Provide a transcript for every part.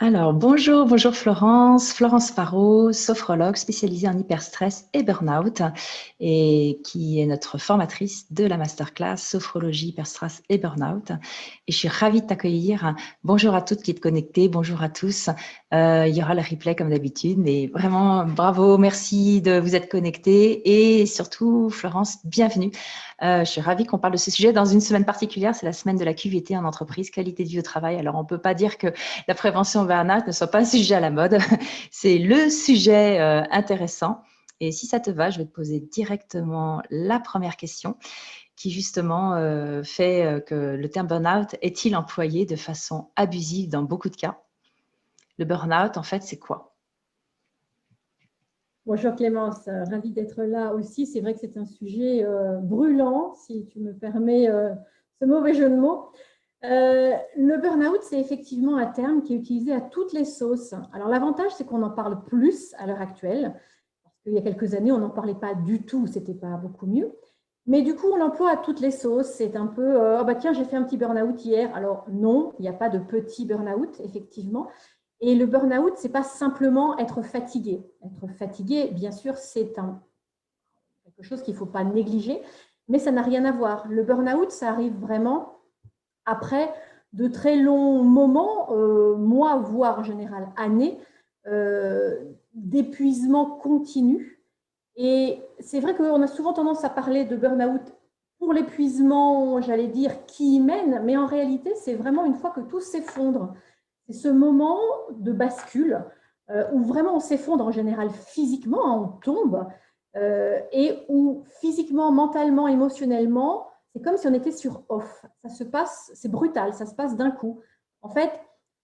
Alors, bonjour Florence, Florence Parot, sophrologue spécialisée en hyperstress et burn-out et qui est notre formatrice de la masterclass Sophrologie, hyperstress et burn-out. Et je suis ravie de t'accueillir. Bonjour à toutes qui êtes connectées, bonjour à tous. Il y aura le replay comme d'habitude, mais vraiment bravo, merci de vous être connectés et surtout Florence, bienvenue. Je suis ravie qu'on parle de ce sujet dans une semaine particulière, c'est la semaine de la QVT en entreprise, qualité de vie au travail. Alors, on ne peut pas dire que la prévention burn-out ne soit pas un sujet à la mode. C'est le sujet intéressant. Et si ça te va, je vais te poser directement la première question qui justement fait que le terme burn-out est-il employé de façon abusive dans beaucoup de cas? Le burn-out, en fait, c'est quoi? Bonjour Clémence, ravie d'être là aussi. C'est vrai que c'est un sujet brûlant, si tu me permets ce mauvais jeu de mots. Le burn-out, c'est effectivement un terme qui est utilisé à toutes les sauces. Alors l'avantage, c'est qu'on en parle plus à l'heure actuelle. Parce qu'il y a quelques années, on n'en parlait pas du tout, c'était pas beaucoup mieux. Mais du coup, on l'emploie à toutes les sauces. C'est un peu, oh bah tiens, j'ai fait un petit burn-out hier. Alors non, il n'y a pas de petit burn-out, effectivement. Et le burn-out, ce n'est pas simplement être fatigué. Être fatigué, bien sûr, c'est quelque chose qu'il ne faut pas négliger, mais ça n'a rien à voir. Le burn-out, ça arrive vraiment après de très longs moments, mois, voire en général années, d'épuisement continu. Et c'est vrai qu'on a souvent tendance à parler de burn-out pour l'épuisement, j'allais dire, qui y mène, mais en réalité, c'est vraiment une fois que tout s'effondre. C'est ce moment de bascule où vraiment on s'effondre en général physiquement, hein, on tombe, et où physiquement, mentalement, émotionnellement, c'est comme si on était sur off. Ça se passe, c'est brutal, ça se passe d'un coup. En fait,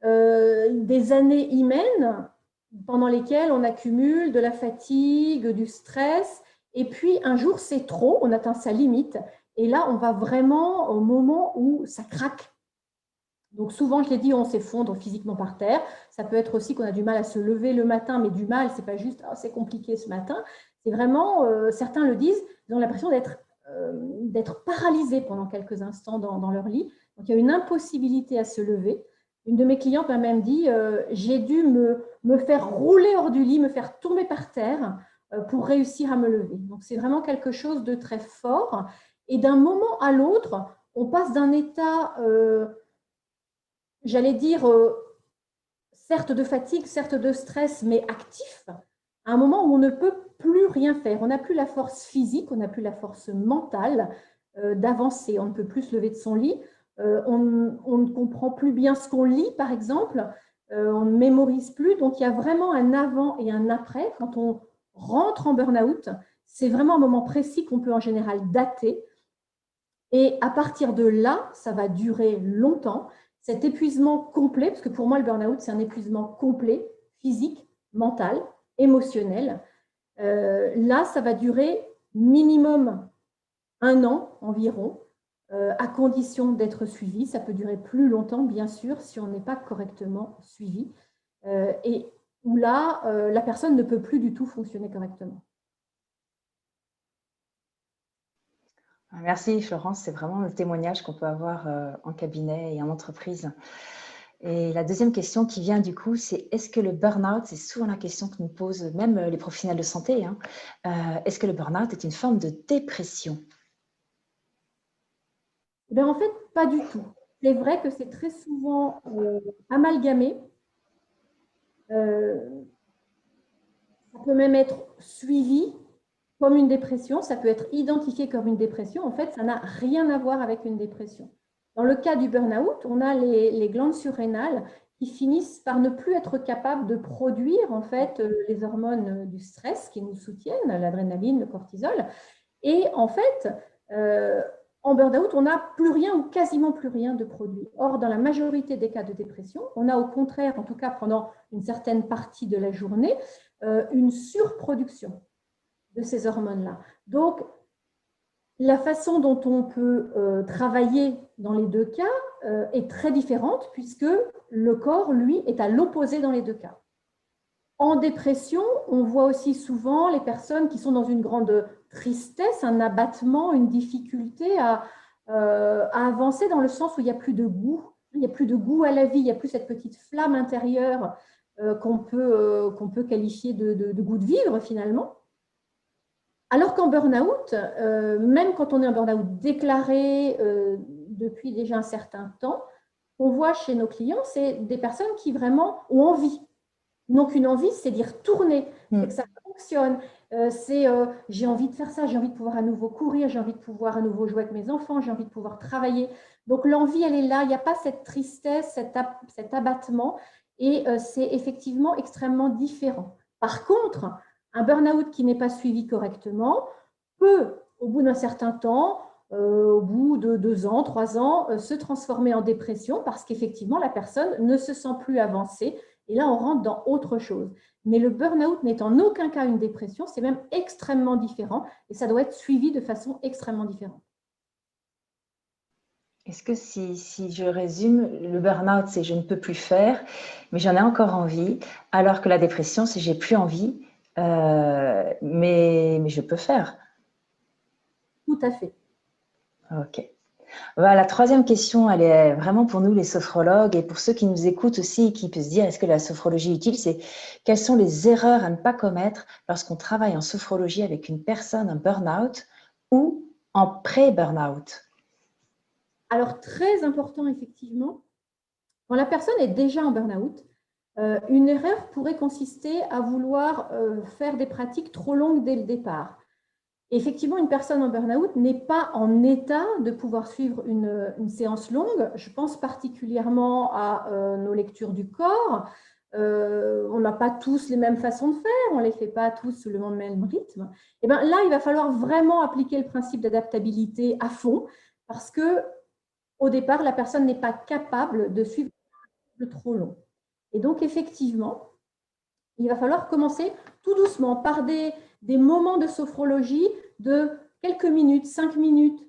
des années y mènent pendant lesquelles on accumule de la fatigue, du stress, et puis un jour c'est trop, on atteint sa limite, et là on va vraiment au moment où ça craque. Donc souvent, je l'ai dit, on s'effondre physiquement par terre. Ça peut être aussi qu'on a du mal à se lever le matin, mais du mal, c'est pas juste oh, c'est compliqué ce matin. C'est vraiment, certains le disent, ils ont l'impression d'être paralysés pendant quelques instants dans leur lit. Donc il y a une impossibilité à se lever. Une de mes clientes m'a même dit j'ai dû me faire rouler hors du lit, me faire tomber par terre pour réussir à me lever. Donc c'est vraiment quelque chose de très fort. Et d'un moment à l'autre, on passe d'un état j'allais dire, certes de fatigue, certes de stress, mais actif, à un moment où on ne peut plus rien faire. On n'a plus la force physique, on n'a plus la force mentale d'avancer. On ne peut plus se lever de son lit. On ne comprend plus bien ce qu'on lit, par exemple. On ne mémorise plus. Donc, il y a vraiment un avant et un après. Quand on rentre en burn-out, c'est vraiment un moment précis qu'on peut en général dater. Et à partir de là, ça va durer longtemps. Cet épuisement complet, parce que pour moi, le burn-out, c'est un épuisement complet, physique, mental, émotionnel. Là, ça va durer minimum 1 an environ, à condition d'être suivi. Ça peut durer plus longtemps, bien sûr, si on n'est pas correctement suivi. Et où là, la personne ne peut plus du tout fonctionner correctement. Merci Florence, c'est vraiment le témoignage qu'on peut avoir en cabinet et en entreprise. Et la deuxième question qui vient du coup, c'est est-ce que le burn-out, c'est souvent la question que nous posent même les professionnels de santé, hein, est-ce que le burn-out est une forme de dépression? En fait, pas du tout. C'est vrai que c'est très souvent amalgamé. Ça peut même être suivi comme une dépression, ça peut être identifié comme une dépression. En fait, ça n'a rien à voir avec une dépression. Dans le cas du burn-out, on a les glandes surrénales qui finissent par ne plus être capables de produire en fait les hormones du stress qui nous soutiennent, l'adrénaline, le cortisol. Et en fait, en burn-out, on n'a plus rien ou quasiment plus rien de produit. Or, dans la majorité des cas de dépression, on a au contraire, en tout cas pendant une certaine partie de la journée, une surproduction de ces hormones-là. Donc, la façon dont on peut travailler dans les deux cas est très différente puisque le corps, lui, est à l'opposé dans les deux cas. En dépression, on voit aussi souvent les personnes qui sont dans une grande tristesse, un abattement, une difficulté à avancer dans le sens où il n'y a plus de goût, Il n'y a plus de goût à la vie, il n'y a plus cette petite flamme intérieure qu'on peut qualifier de goût de vivre finalement. Alors qu'en burn-out, même quand on est en burn-out déclaré depuis déjà un certain temps, on voit chez nos clients, c'est des personnes qui vraiment ont envie. Donc une envie, c'est d'y retourner, c'est que ça fonctionne. J'ai envie de faire ça, j'ai envie de pouvoir à nouveau courir, j'ai envie de pouvoir à nouveau jouer avec mes enfants, j'ai envie de pouvoir travailler. Donc l'envie, elle est là, il n'y a pas cette tristesse, cet abattement, et c'est effectivement extrêmement différent. Par contre, un burn-out qui n'est pas suivi correctement peut, au bout d'un certain temps, au bout de 2 ans, 3 ans, se transformer en dépression parce qu'effectivement, la personne ne se sent plus avancée. Et là, on rentre dans autre chose. Mais le burn-out n'est en aucun cas une dépression, c'est même extrêmement différent et ça doit être suivi de façon extrêmement différente. Est-ce que si je résume, le burn-out, c'est je ne peux plus faire, mais j'en ai encore envie, alors que la dépression, c'est j'ai plus envie, mais je peux faire. Tout à fait. Ok. Voilà, la troisième question, elle est vraiment pour nous les sophrologues et pour ceux qui nous écoutent aussi et qui peuvent se dire est-ce que la sophrologie est utile, c'est quelles sont les erreurs à ne pas commettre lorsqu'on travaille en sophrologie avec une personne en burn-out ou en pré-burn-out? Alors, très important, effectivement, quand la personne est déjà en burn-out, une erreur pourrait consister à vouloir faire des pratiques trop longues dès le départ. Effectivement, une personne en burn-out n'est pas en état de pouvoir suivre une séance longue. Je pense particulièrement à nos lectures du corps. On n'a pas tous les mêmes façons de faire, on ne les fait pas tous sous le même rythme. Et bien là, il va falloir vraiment appliquer le principe d'adaptabilité à fond parce que au départ, la personne n'est pas capable de suivre de trop long. Et donc, effectivement, il va falloir commencer tout doucement par des moments de sophrologie de quelques minutes, 5 minutes,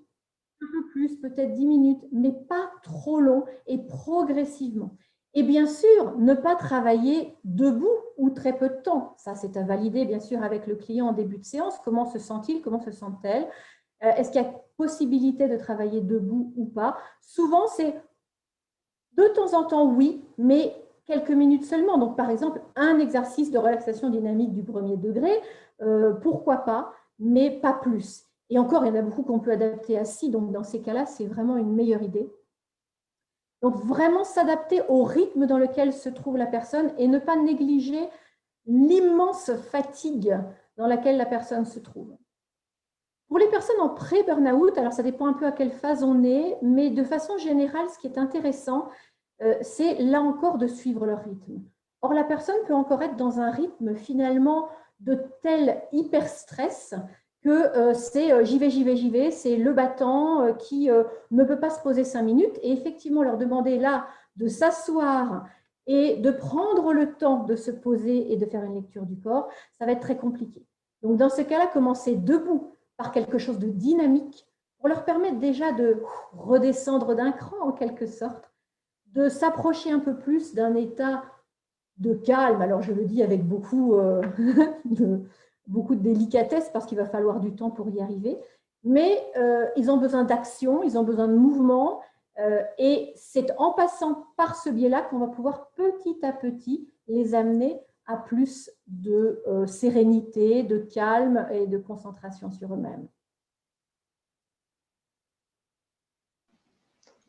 un peu plus, peut-être 10 minutes, mais pas trop long et progressivement. Et bien sûr, ne pas travailler debout ou très peu de temps. Ça, c'est à valider, bien sûr, avec le client en début de séance. Comment se sent-il? Comment se sent-elle? Est-ce qu'il y a possibilité de travailler debout ou pas? Souvent, c'est de temps en temps, oui, mais quelques minutes seulement. Donc, par exemple, un exercice de relaxation dynamique du premier degré, pourquoi pas, mais pas plus. Et encore, il y en a beaucoup qu'on peut adapter assis, donc dans ces cas-là, c'est vraiment une meilleure idée. Donc, vraiment s'adapter au rythme dans lequel se trouve la personne et ne pas négliger l'immense fatigue dans laquelle la personne se trouve. Pour les personnes en pré-burnout, alors ça dépend un peu à quelle phase on est, mais de façon générale, ce qui est intéressant, c'est là encore de suivre leur rythme. Or, la personne peut encore être dans un rythme finalement de tel hyper-stress que c'est j'y vais, j'y vais, j'y vais, c'est le battant qui ne peut pas se poser 5 minutes. Et effectivement, leur demander là de s'asseoir et de prendre le temps de se poser et de faire une lecture du corps, ça va être très compliqué. Donc, dans ce cas-là, commencer debout par quelque chose de dynamique pour leur permettre déjà de redescendre d'un cran en quelque sorte, de s'approcher un peu plus d'un état de calme. Alors je le dis avec beaucoup de délicatesse parce qu'il va falloir du temps pour y arriver, mais ils ont besoin d'action, ils ont besoin de mouvement, et c'est en passant par ce biais-là qu'on va pouvoir petit à petit les amener à plus de sérénité, de calme et de concentration sur eux-mêmes.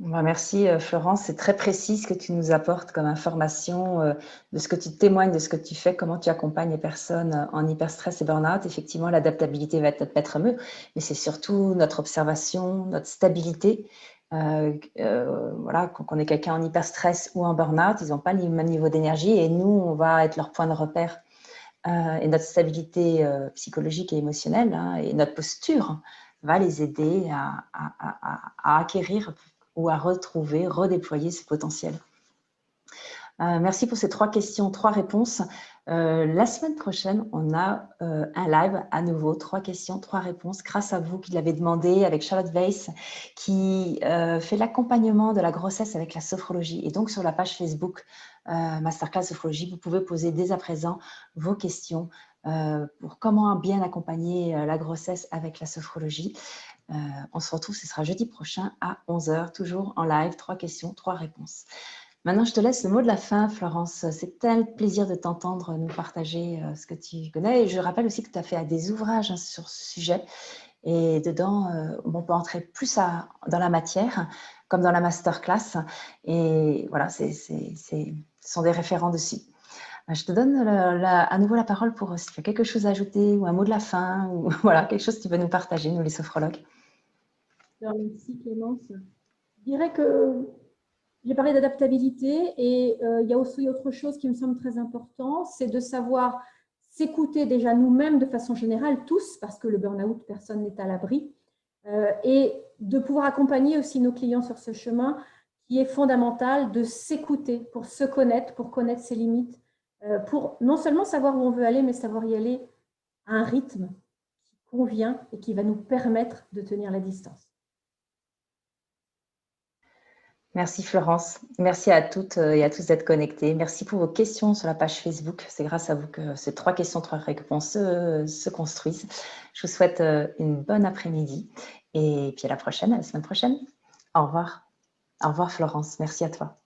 Merci Florence, c'est très précis ce que tu nous apportes comme information de ce que tu témoignes, de ce que tu fais, comment tu accompagnes les personnes en hyperstress et burn-out. Effectivement, l'adaptabilité va être notre maître mot, mais c'est surtout notre observation, notre stabilité. Voilà, quand on est quelqu'un en hyperstress ou en burn-out, ils n'ont pas le même niveau d'énergie et nous, on va être leur point de repère. Et notre stabilité psychologique et émotionnelle et notre posture va les aider à acquérir ou à retrouver, redéployer ce potentiel. Merci pour ces 3 questions, 3 réponses. La semaine prochaine, on a un live à nouveau, 3 questions, 3 réponses, grâce à vous qui l'avez demandé, avec Charlotte Weiss, qui fait l'accompagnement de la grossesse avec la sophrologie. Et donc, sur la page Facebook Masterclass Sophrologie, vous pouvez poser dès à présent vos questions pour comment bien accompagner la grossesse avec la sophrologie. On se retrouve, ce sera jeudi prochain à 11 h, toujours en live, 3 questions, 3 réponses. Maintenant, je te laisse le mot de la fin, Florence. C'est tel plaisir de t'entendre nous partager ce que tu connais. Et je rappelle aussi que tu as fait des ouvrages sur ce sujet. Et dedans, on peut entrer plus dans la matière, comme dans la masterclass. Et voilà, ce sont des référents dessus. Je te donne à nouveau la parole pour si tu as quelque chose à ajouter ou un mot de la fin, ou voilà, quelque chose que tu veux nous partager, nous les sophrologues. Alors, merci Clémence. Je dirais que j'ai parlé d'adaptabilité et il y a aussi autre chose qui me semble très important, c'est de savoir s'écouter déjà nous-mêmes de façon générale, tous, parce que le burn-out, personne n'est à l'abri, et de pouvoir accompagner aussi nos clients sur ce chemin qui est fondamental, de s'écouter pour se connaître, pour connaître ses limites, pour non seulement savoir où on veut aller, mais savoir y aller à un rythme qui convient et qui va nous permettre de tenir la distance. Merci Florence. Merci à toutes et à tous d'être connectés. Merci pour vos questions sur la page Facebook. C'est grâce à vous que ces 3 questions, 3 réponses se construisent. Je vous souhaite une bonne après-midi et puis à la prochaine, à la semaine prochaine. Au revoir. Au revoir Florence. Merci à toi.